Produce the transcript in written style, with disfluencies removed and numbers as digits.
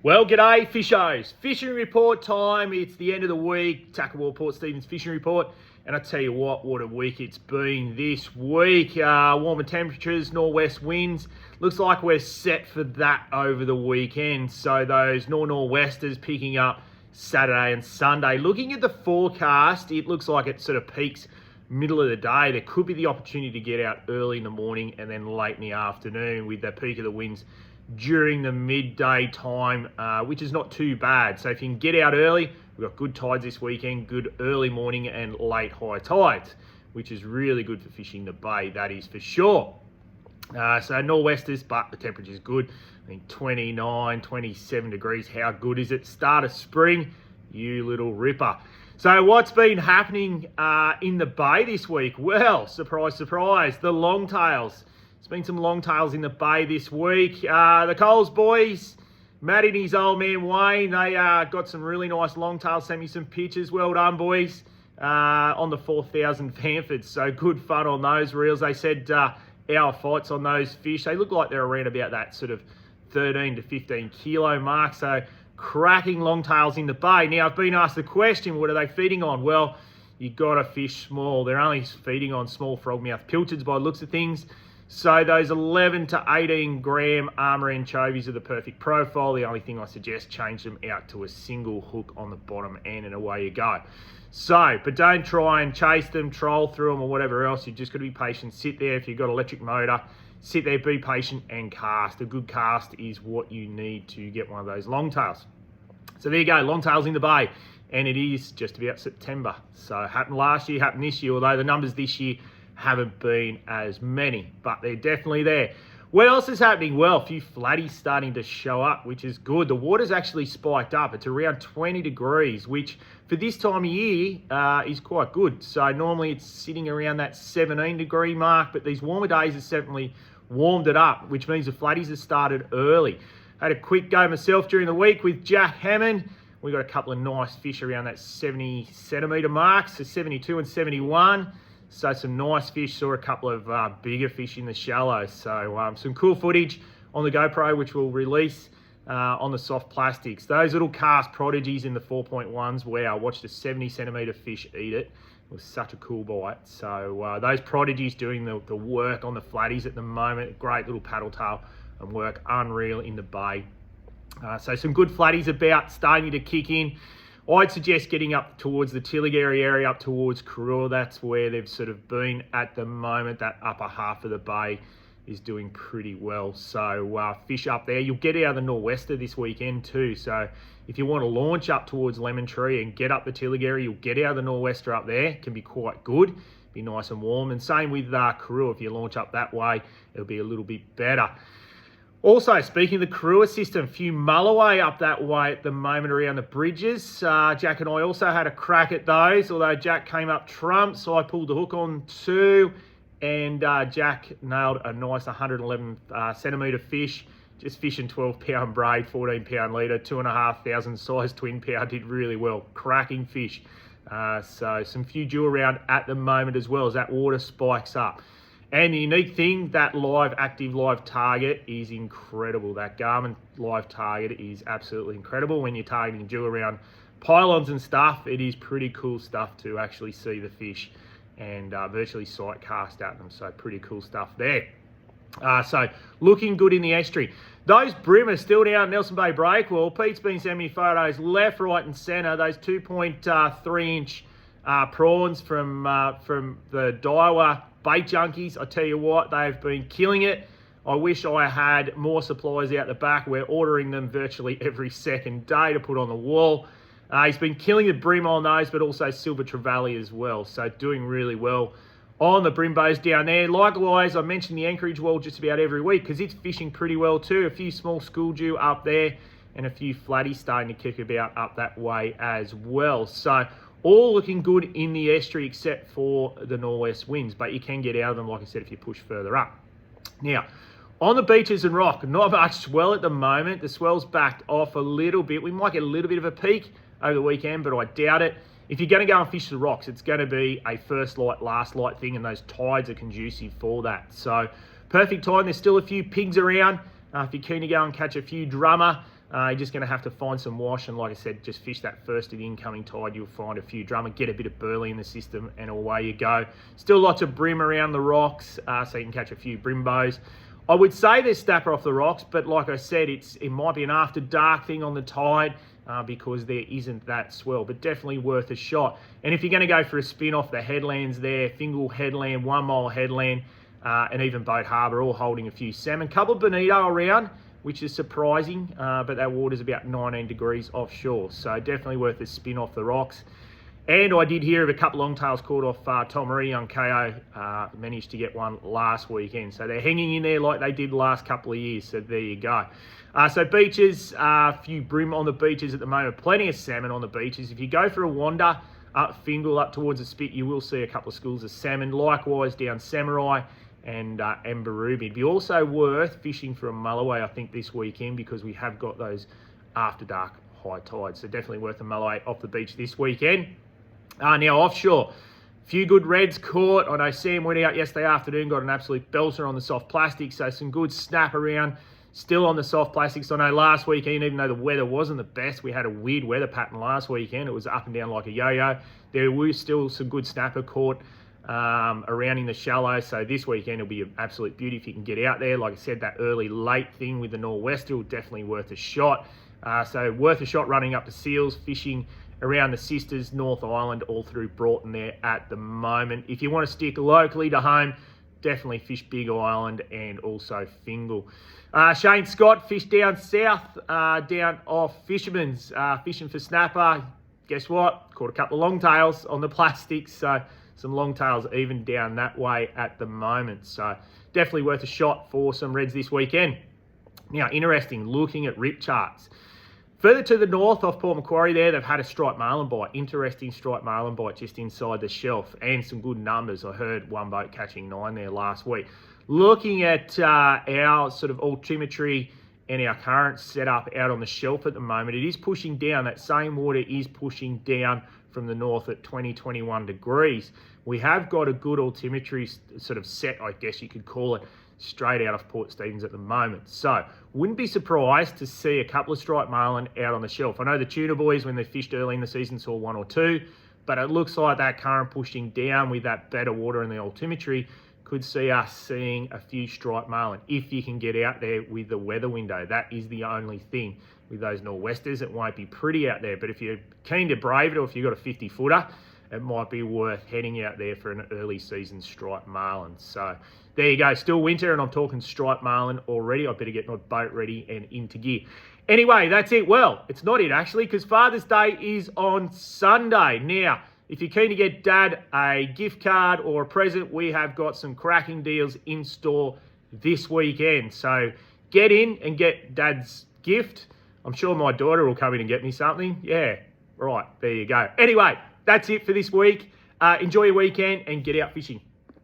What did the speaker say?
Well, g'day, fishos. Fishing report time. It's the end of the week. Tackle Port Stephens fishing report. And I tell you what a week it's been this week. Warmer temperatures, northwest winds. Looks like we're set for that over the weekend. So those nor'westers picking up Saturday and Sunday. Looking at the forecast, it looks like it sort of peaks middle of the day. There could be the opportunity to get out early in the morning and then late in the afternoon with the peak of the winds during the midday time, which is not too bad. So if you can get out early, we've got good tides this weekend, good early morning and late high tides, which is really good for fishing the bay, that is for sure. So nor'westers, but the temperature is good. I think 29, 27 degrees. How good is it? Start of spring, you little ripper. So what's been happening in the bay this week? Well, surprise, surprise, the longtails. There's been some longtails in the bay this week. The Coles boys, Matt and his old man Wayne, they got some really nice longtails, sent me some pictures. Well done, boys, on the 4,000 Fanfords. So good fun on those reels. They said hour fights on those fish. They look like they're around about that sort of 13 to 15 kilo mark. So cracking longtails in the bay. Now, I've been asked the question, what are they feeding on? Well, you got to fish small. They're only feeding on small frogmouth pilchards by the looks of things. So those 11 to 18 gram armour anchovies are the perfect profile. The only thing I suggest, change them out to a single hook on the bottom end and away you go. So, but don't try and chase them, troll through them or whatever else. You've just got to be patient. Sit there if you've got electric motor. Sit there, be patient and cast. A good cast is what you need to get one of those longtails. So there you go, longtails in the bay. And it is just about September. So happened last year, happened this year, although the numbers this year haven't been as many, but they're definitely there. What else is happening? Well, a few flatties starting to show up, which is good. The water's actually spiked up. It's around 20 degrees, which for this time of year is quite good. So normally it's sitting around that 17 degree mark, but these warmer days have certainly warmed it up, which means the flatties have started early. Had a quick go myself during the week with Jack Hammond. We got a couple of nice fish around that 70 centimetre mark, so 72 and 71. So some nice fish, saw a couple of bigger fish in the shallows. So some cool footage on the GoPro, which we'll release on the soft plastics. Those little cast prodigies in the 4.1s, wow, I watched a 70 centimetre fish eat it. It was such a cool bite. So those prodigies doing the work on the flatties at the moment. Great little paddle tail and work, unreal in the bay. So some good flatties about, starting to kick in. I'd suggest getting up towards the Tilligary area, up towards Karua. That's where they've sort of been at the moment. That upper half of the bay is doing pretty well. So fish up there. You'll get out of the nor'wester this weekend too. So if you want to launch up towards Lemon Tree and get up the Tilligary, you'll get out of the nor'wester up there. It can be quite good. Be nice and warm. And same with Karua. If you launch up that way, it'll be a little bit better. Also, speaking of the Karua system, a few mulloway up that way at the moment around the bridges. Jack and I also had a crack at those, although Jack came up trump, so I pulled the hook on two, and Jack nailed a nice 111 centimetre fish, just fishing 12 pound braid, 14 pound leader, 2,500 size twin power, did really well, cracking fish. So some few dew around at the moment as well as that water spikes up. And the unique thing, that active live target is incredible. That Garmin live target is absolutely incredible. When you're targeting dew around pylons and stuff, it is pretty cool stuff to actually see the fish and virtually sight cast at them. So pretty cool stuff there. So looking good in the estuary. Those bream are still down at Nelson Bay Breakwell. Pete's been sending me photos left, right and centre. Those 2.3 inch prawns from the Daiwa Bait Junkies, I tell you what, they've been killing it. I wish I had more supplies out the back. We're ordering them virtually every second day to put on the wall. He's been killing the brim on those, but also silver trevally as well. So doing really well on the brimbos down there. Likewise, I mentioned the Anchorage well just about every week because it's fishing pretty well too. A few small school dew up there and a few flatties starting to kick about up that way as well. So all looking good in the estuary except for the nor'west winds, but you can get out of them, like I said, if you push further up. Now, on the beaches and rock, not much swell at the moment. The swell's backed off a little bit. We might get a little bit of a peak over the weekend, but I doubt it. If you're going to go and fish the rocks, it's going to be a first light, last light thing, and those tides are conducive for that. So perfect time. There's still a few pigs around. If you're keen to go and catch a few drummer, You're just going to have to find some wash, and like I said, just fish that first of the incoming tide. You'll find a few drummer, get a bit of burley in the system, and away you go. Still lots of brim around the rocks, so you can catch a few brimbos. I would say there's snapper off the rocks, but like I said, it might be an after dark thing on the tide because there isn't that swell, but definitely worth a shot. And if you're going to go for a spin off the headlands there, Fingal Headland, 1 Mile Headland, and even Boat Harbour, all holding a few salmon. Couple of bonito around, which is surprising, but that water's about 19 degrees offshore, so definitely worth a spin off the rocks. And I did hear of a couple longtails caught off Tom Marie on KO. Managed to get one last weekend. So they're hanging in there like they did the last couple of years. So there you go. So beaches, a few brim on the beaches at the moment. Plenty of salmon on the beaches. If you go for a wander up Fingal, up towards the Spit, you will see a couple of schools of salmon. Likewise down Samurai and Amberooby. It'd be also worth fishing for a mulloway, I think, this weekend because we have got those after dark high tides. So definitely worth a mulloway off the beach this weekend. Now offshore, a few good reds caught. I know Sam went out yesterday afternoon, got an absolute belter on the soft plastic, so some good snap around still on the soft plastics. I know last weekend, even though the weather wasn't the best, we had a weird weather pattern last weekend. It was up and down like a yo-yo. There was still some good snapper caught around in the shallow, so this weekend it'll be an absolute beauty if you can get out there. Like I said, that early late thing with the nor'wester will definitely worth a shot. So worth a shot running up to Seals, fishing around the Sisters, North Island, all through Broughton there at the moment. If you want to stick locally to home, definitely fish Big Island and also Fingal. Shane Scott fished down south, down off Fisherman's, fishing for snapper. Guess what? Caught a couple of longtails on the plastics, so some longtails even down that way at the moment. So definitely worth a shot for some reds this weekend. Now, interesting, looking at rip charts. Further to the north off Port Macquarie there, they've had a striped marlin bite. Interesting striped marlin bite just inside the shelf and some good numbers. I heard one boat catching 9 there last week. Looking at our sort of altimetry and our current setup out on the shelf at the moment, it is pushing down. That same water is pushing down from the north at 21 degrees. We have got a good altimetry sort of set, I guess you could call it, straight out of Port Stephens at the moment. So wouldn't be surprised to see a couple of striped marlin out on the shelf. I know the tuna boys, when they fished early in the season, saw 1 or 2, but it looks like that current pushing down with that better water in the altimetry could see us seeing a few striped marlin if you can get out there with the weather window. That is the only thing with those nor'westers. It won't be pretty out there, but if you're keen to brave it, or if you've got a 50 footer, it might be worth heading out there for an early season striped marlin. So there you go, still winter and I'm talking striped marlin already. I better get my boat ready and into gear. Anyway, that's it. Well, it's not it actually, because Father's Day is on Sunday. Now, if you're keen to get Dad a gift card or a present, we have got some cracking deals in store this weekend. So get in and get Dad's gift. I'm sure my daughter will come in and get me something. Yeah, right, there you go. Anyway, that's it for this week. Enjoy your weekend and get out fishing.